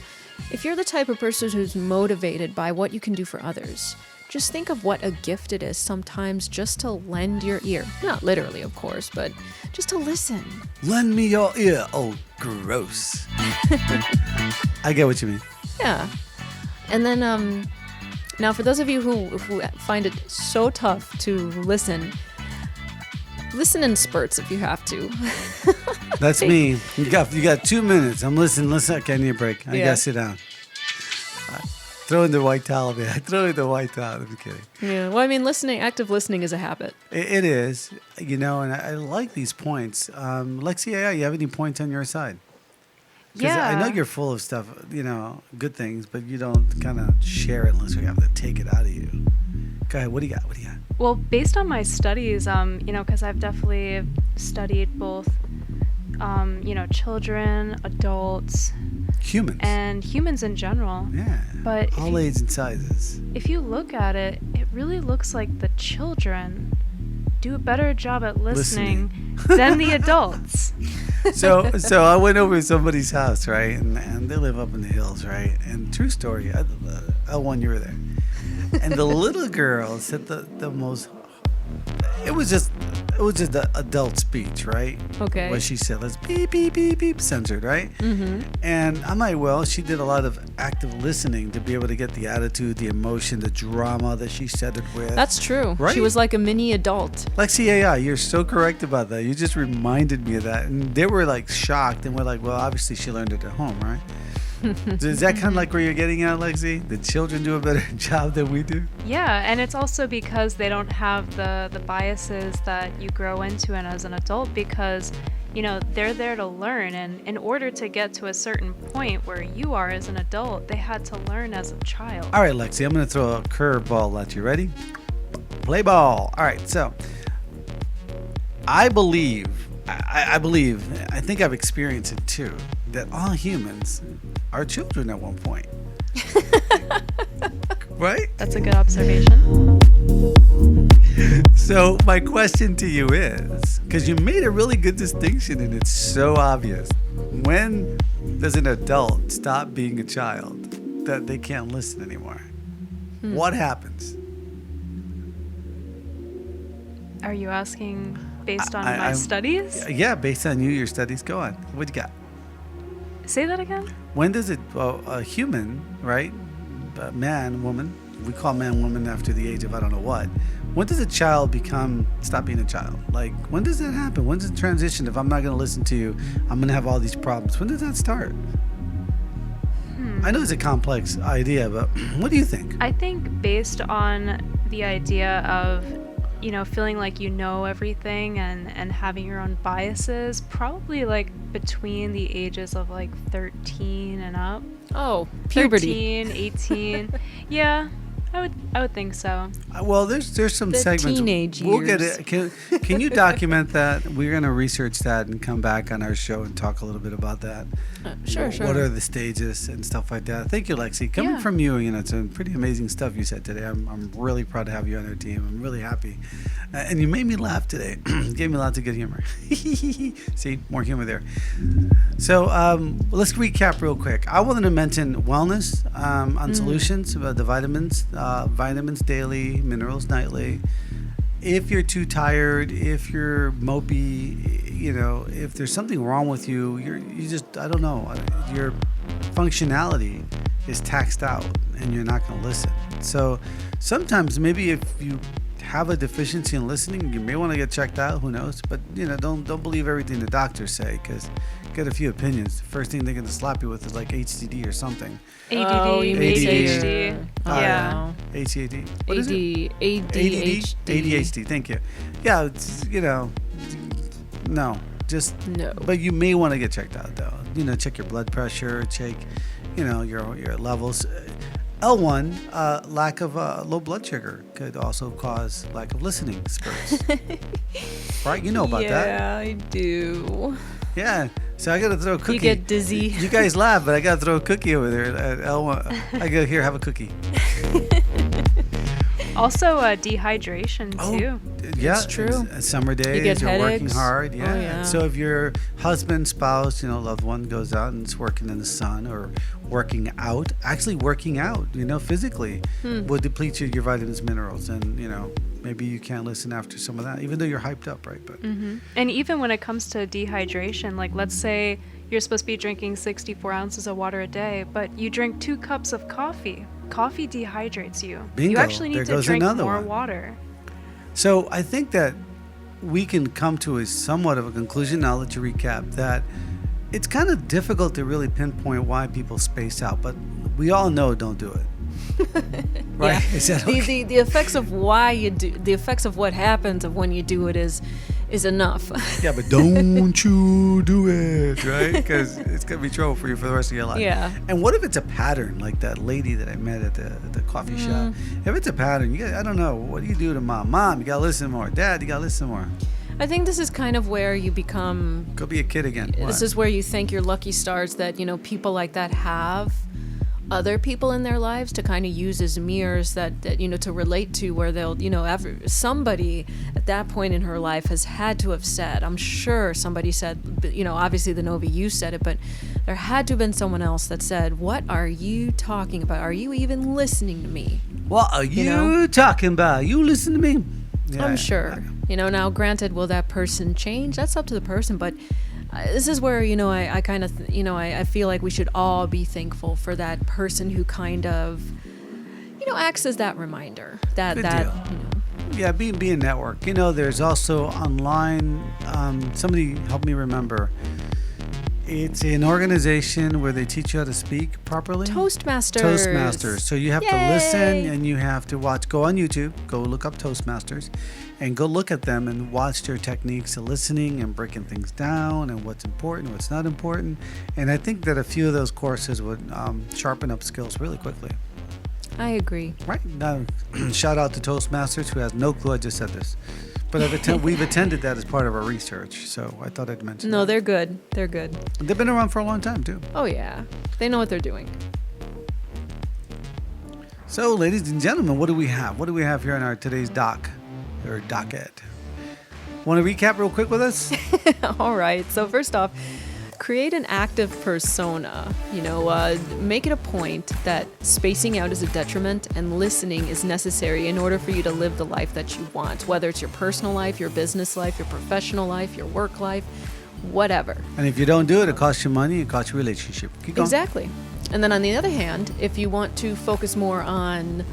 the type of person who's motivated by what you can do for others, just think of what a gift it is sometimes just to lend your ear. Not literally, of course, but just to listen. Lend me your ear. Oh, gross. I get what you mean. Yeah. And then, now for those of you who find it so tough to listen in spurts if you have to. That's me. You got 2 minutes. I'm listening. Okay, I need a break. I Yeah. gotta sit down. Throw in the white towel, man. Throw in the white towel. I'm kidding. Yeah. Well, I mean, active listening is a habit. It is, and I like these points. Lexi AI, you have any points on your side? 'Cause Yeah. I know you're full of stuff, good things, but you don't kind of share it unless we have to take it out of you. Go ahead. What do you got? Well, based on my studies, because I've definitely studied both, children, adults, Humans. and humans in general. Yeah. But all ages and sizes. If you look at it, it really looks like the children do a better job at listening than the adults. So I went over to somebody's house, right? And they live up in the hills, right? And true story, L1, you were there. And the little girl said the most, it was it was just the adult speech, right? Okay. What she said, let's beep, beep, beep, beep, censored, right? Mm-hmm. And I'm like, well, she did a lot of active listening to be able to get the attitude, the emotion, the drama that she said it with. That's true. Right? She was like a mini adult. Lexi AI, you're so correct about that. You just reminded me of that. And they were like shocked and we're like, well, obviously she learned it at home, right? Is that kind of like where you're getting at, Lexi? The children do a better job than we do? Yeah, and it's also because they don't have the biases that you grow into and as an adult, because they're there to learn, and in order to get to a certain point where you are as an adult, they had to learn as a child. All right, Lexi, I'm going to throw a curveball at you. Ready? Play ball. All right, so I think I've experienced it too, that all humans are children at one point. Right? That's a good observation. So my question to you is, because you made a really good distinction and it's so obvious, when does an adult stop being a child that they can't listen anymore? What happens? Are you asking based on I'm- studies? Yeah, based on your studies. Go on. What you got? Say that again? When does a human, right, a man, woman, we call man, woman after the age of I don't know what, when does a child stop being a child? Like, when does that happen? When does it transition? If I'm not going to listen to you, I'm going to have all these problems. When does that start? I know it's a complex idea, but what do you think? I think based on the idea of feeling like everything and having your own biases, probably like between the ages of like 13 and up. Oh, puberty. 13, 18. Yeah, I would think so. Well, there's some The segments. teenage We'll get years. it. Can you document that? We're going to research that and come back on our show and talk a little bit about that. Sure. What are the stages and stuff like that? Thank you, Lexi. Coming Yeah. from you, it's some pretty amazing stuff you said today. I'm really proud to have you on our team. I'm really happy. And you made me laugh today. Gave me lots of good humor. See, more humor there. So let's recap real quick. I wanted to mention wellness on solutions about the vitamins daily, minerals nightly. If you're too tired, if you're mopey, if there's something wrong with you, you just, I don't know, your functionality is taxed out and you're not going to listen. So sometimes maybe if you have a deficiency in listening, you may want to get checked out. Who knows? But don't believe everything the doctors say, because get a few opinions. The first thing they're going to slap you with is like HDD or something. ADD, Oh, you mean ADHD. yeah. HAD. What is it? ADHD. ADHD. Thank you. Yeah, it's, no, just No. But you may want to get checked out though. Check your blood pressure, check, your levels. L1, lack of low blood sugar could also cause lack of listening spurts. Right? You know about that. Yeah, I do. Yeah. So I got to throw a cookie. You get dizzy. You guys laugh, but I got to throw a cookie over there at L1. I go, here, have a cookie. Also, dehydration too. Yeah, It's true. Summer days, get you're working headaches. hard. Yeah. Oh, yeah. So if your husband, spouse, loved one goes out and is working in the sun or working out, physically, will deplete your vitamins, minerals, and maybe you can't listen after some of that, even though you're hyped up, right? But And even when it comes to dehydration, like let's say you're supposed to be drinking 64 ounces of water a day, but you drink 2 cups of coffee. Coffee dehydrates you. Bingo. You actually There need to goes drink another more one. water. So I think that we can come to a somewhat of a conclusion. I'll let you recap that. It's kind of difficult to really pinpoint why people space out, but we all know don't do it. Right? Yeah. Is that okay? The effects of why you do, the effects of what happens of when you do it is enough. Yeah, but don't you do it, right? Because it's going to be trouble for you for the rest of your life. Yeah. And what if it's a pattern, like that lady that I met at the coffee shop? If it's a pattern, I don't know. What do you do to mom? Mom, you got to listen more. Dad, you got to listen more. I think this is kind of where you become. Go be a kid again. This What? is where you think you're lucky stars that people like that have other people in their lives to kind of use as mirrors that to relate to, where they'll somebody at that point in her life has had to have said, I'm sure somebody said, obviously the Novi, you said it, but there had to have been someone else that said, what are you talking about? Are you even listening to me? What are you know? talking about? You listen to me. Yeah, I'm sure. Now granted, will that person change? That's up to the person, but this is where, I kind of, I feel like we should all be thankful for that person who kind of, acts as that reminder that, Good that, deal. Yeah, be a network. There's also online, somebody help me remember. It's an organization where they teach you how to speak properly. Toastmasters. So you have to Yay. listen and you have to watch. Go on YouTube, go look up Toastmasters, and go look at them and watch their techniques of listening and breaking things down and what's important, what's not important. And I think that a few of those courses would sharpen up skills really quickly. I agree. Right. Now, shout out to Toastmasters, who has no clue I just said this. But we've attended that as part of our research, so I thought I'd mention No, that. they're good. They're good. They've been around for a long time, too. Oh, yeah. They know what they're doing. So, ladies and gentlemen, what do we have? What do we have here on our today's docket? Want to recap real quick with us? All right. So first off, create an active persona. Make it a point that spacing out is a detriment and listening is necessary in order for you to live the life that you want, whether it's your personal life, your business life, your professional life, your work life, whatever. And if you don't do it costs you money, it costs you a relationship. Keep going. Exactly. And then on the other hand, if you want to focus more on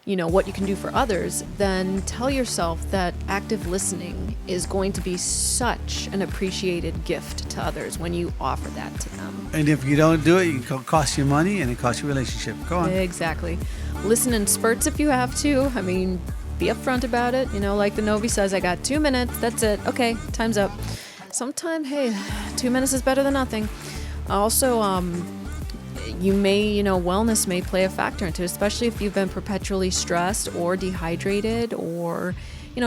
what you can do for others, then tell yourself that active listening is going to be such an appreciated gift to others when you offer that to them. And if you don't do it, it costs you money and it costs you a relationship. Go on. Exactly. Listen in spurts if you have to. Be upfront about it. Like the Novi says, I got 2 minutes. That's it. Okay, time's up. Sometime, hey, 2 minutes is better than nothing. Also, you may, wellness may play a factor into it, especially if you've been perpetually stressed or dehydrated, or,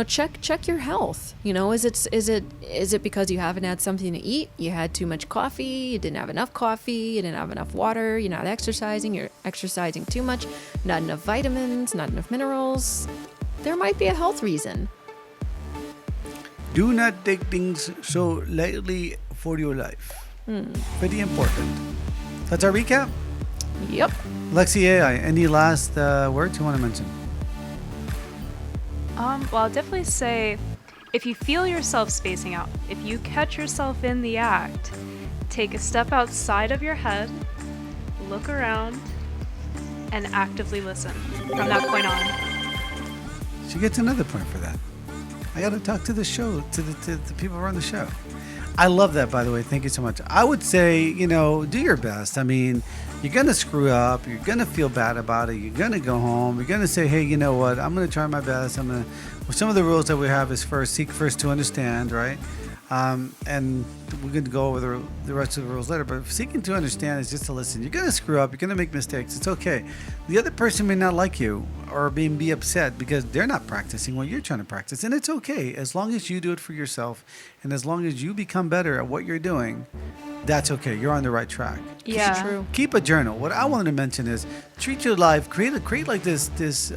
check your health. Is it because you haven't had something to eat? You had too much coffee, you didn't have enough coffee, you didn't have enough water, you're not exercising, you're exercising too much, not enough vitamins, not enough minerals. There might be a health reason. Do not take things so lightly for your life. Pretty important. That's our recap. Yep. Lexi AI, any last words you want to mention? Well, I'll definitely say, if you feel yourself spacing out, if you catch yourself in the act, take a step outside of your head, look around, and actively listen from that point on. She gets another point for that. I got to talk to the show, to the people who run the show. I love that, by the way. Thank you so much. I would say, do your best. You're going to screw up. You're going to feel bad about it. You're going to go home. You're going to say, hey, you know what? I'm going to try my best. Some of the rules that we have is seek first to understand, right? And we're going to go over the rest of the rules later. But seeking to understand is just to listen. You're going to screw up. You're going to make mistakes. It's okay. The other person may not like you or be upset because they're not practicing what you're trying to practice. And it's okay. As long as you do it for yourself and as long as you become better at what you're doing, that's okay. You're on the right track. Yeah. True. Keep a journal. What I wanted to mention is treat your life, create like this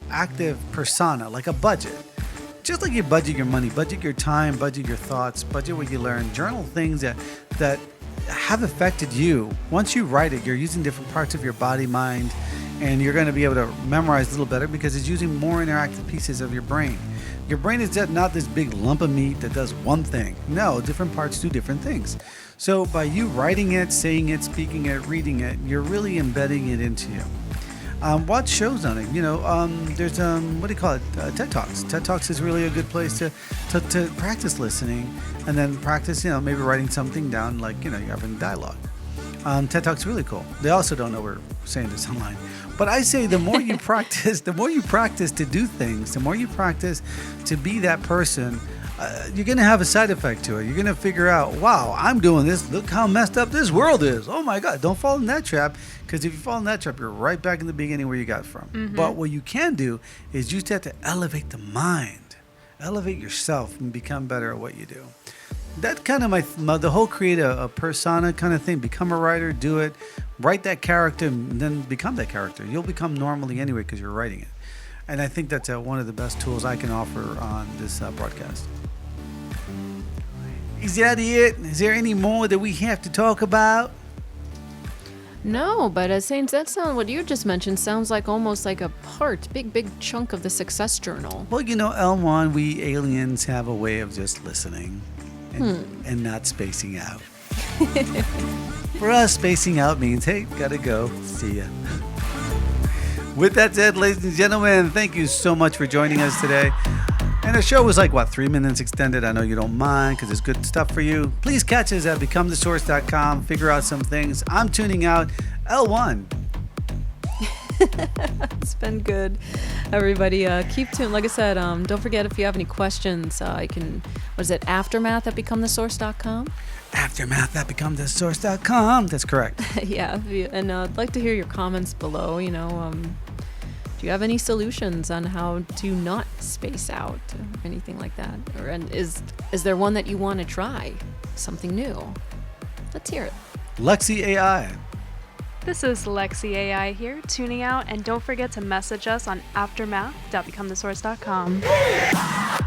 active persona, like a budget. Just like you budget your money, budget your time, budget your thoughts, budget what you learn. Journal things that have affected you. Once you write it, you're using different parts of your body, mind, and you're going to be able to memorize a little better because it's using more interactive pieces of your brain. Your brain is not this big lump of meat that does one thing. No, different parts do different things. So by you writing it, saying it, speaking it, reading it, you're really embedding it into you. Watch shows on it. There's what do you call it? TED Talks. TED Talks is really a good place to practice listening and then practice, maybe writing something down, like you're having dialogue. TED Talks really cool. They also don't know we're saying this online, but I say the more you practice, to do things, the more you practice to be that person. You're going to have a side effect to it. You're going to figure out, wow, I'm doing this. Look how messed up this world is. Oh, my God. Don't fall in that trap, because if you fall in that trap, you're right back in the beginning where you got from. Mm-hmm. But what you can do is you just have to elevate the mind, elevate yourself, and become better at what you do. That kind of the whole create a persona kind of thing. Become a writer, do it, write that character, and then become that character. You'll become normally anyway because you're writing it. And I think that's one of the best tools I can offer on this broadcast. Is that it? Is there any more that we have to talk about? No, but as Saints, that sound what you just mentioned sounds like almost like a big chunk of the success journal. Well, L1, we aliens have a way of just listening and not spacing out. For us, spacing out means, hey, gotta go. See ya. With that said, ladies and gentlemen, thank you so much for joining us today. And the show was 3 minutes extended. I know you don't mind because it's good stuff for you. Please catch us at becomethesource.com. Figure out some things. I'm tuning out. L1. It's been good, everybody. Keep tuned. Like I said, don't forget if you have any questions, you can, aftermath at becomethesource.com? Aftermath at becomethesource.com. That's correct. Yeah, and I'd like to hear your comments below. Do you have any solutions on how to not space out or anything like that? And is there one that you want to try? Something new? Let's hear it. Lexi AI. This is Lexi AI here, tuning out, and don't forget to message us on aftermath.becomethesource.com.